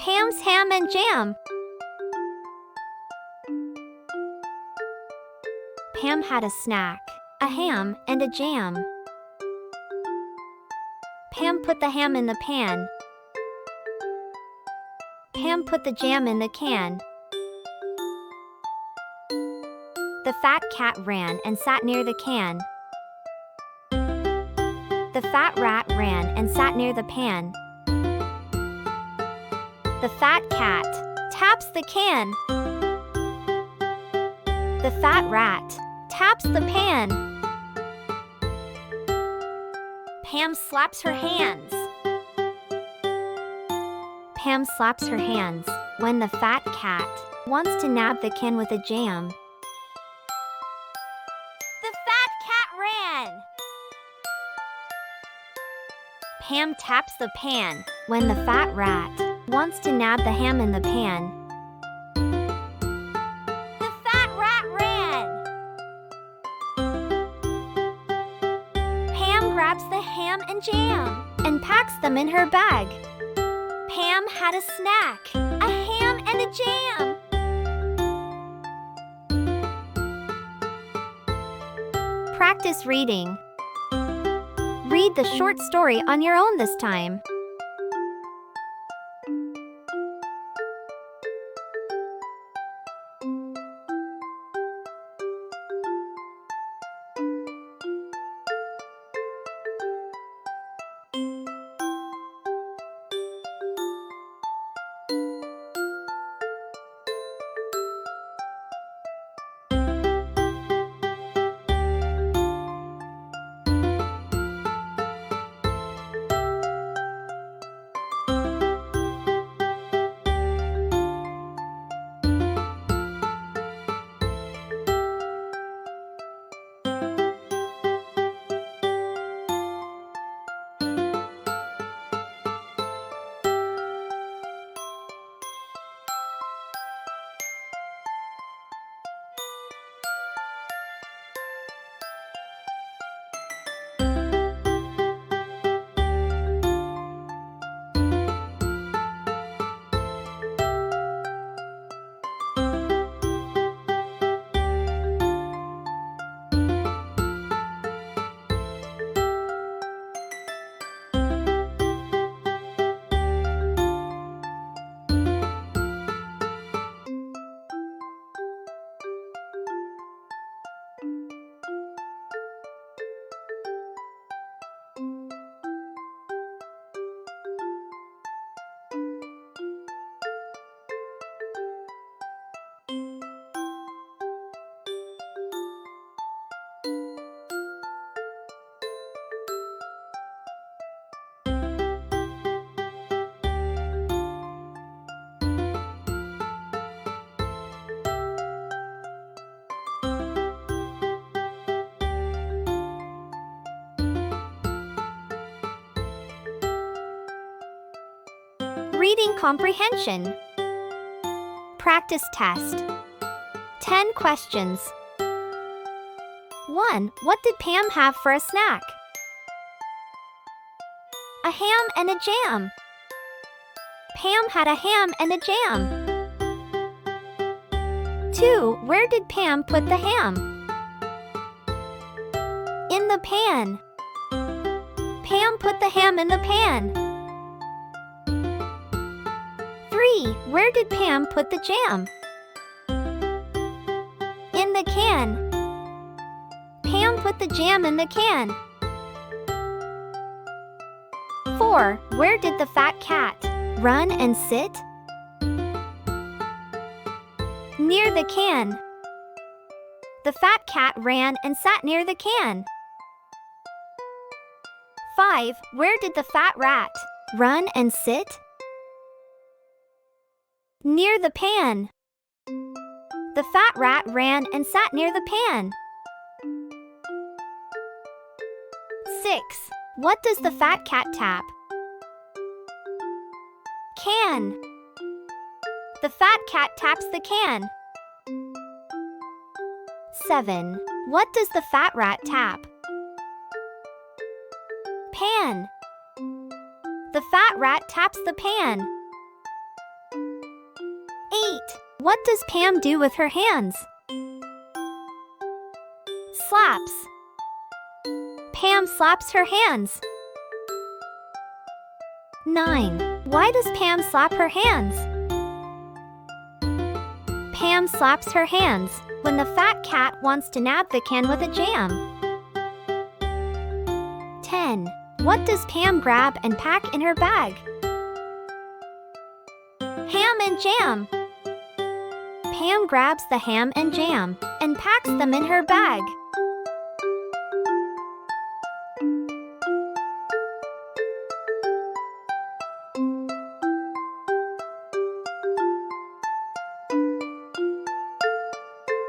Pam's ham and jam. Pam had a snack, a ham and a jam. Pam put the ham in the pan. Pam put the jam in the can. The fat cat ran and sat near the can. The fat rat ran and sat near the pan. The fat cat taps the can. The fat rat taps the pan. Pam slaps her hands. Pam slaps her hands when the fat cat wants to nab the can with a jam. The fat cat ran. Pam taps the pan when the fat rat wants to nab the ham in the pan. The fat rat ran. Pam grabs the ham and jam and packs them in her bag. Pam had a snack, a ham and a jam. Practice reading. Read the short story on your own this time. Reading comprehension. Practice test. 10 questions. 1. What did Pam have for a snack? A ham and a jam. Pam had a ham and a jam. 2. Where did Pam put the ham? In the pan. Pam put the ham in the pan. 3. Where did Pam put the jam? In the can. Pam put the jam in the can. 4. Where did the fat cat run and sit? Near the can. The fat cat ran and sat near the can. 5. Where did the fat rat run and sit? Near the pan. The fat rat ran and sat near the pan. 6. What does the fat cat tap? Can. The fat cat taps the can. 7. What does the fat rat tap? Pan. The fat rat taps the pan. What does Pam do with her hands? Slaps. Pam slaps her hands. 9. Why does Pam slap her hands? Pam slaps her hands when the fat cat wants to nab the can with a jam. 10. What does Pam grab and pack in her bag? Ham and jam. Pam grabs the ham and jam and packs them in her bag.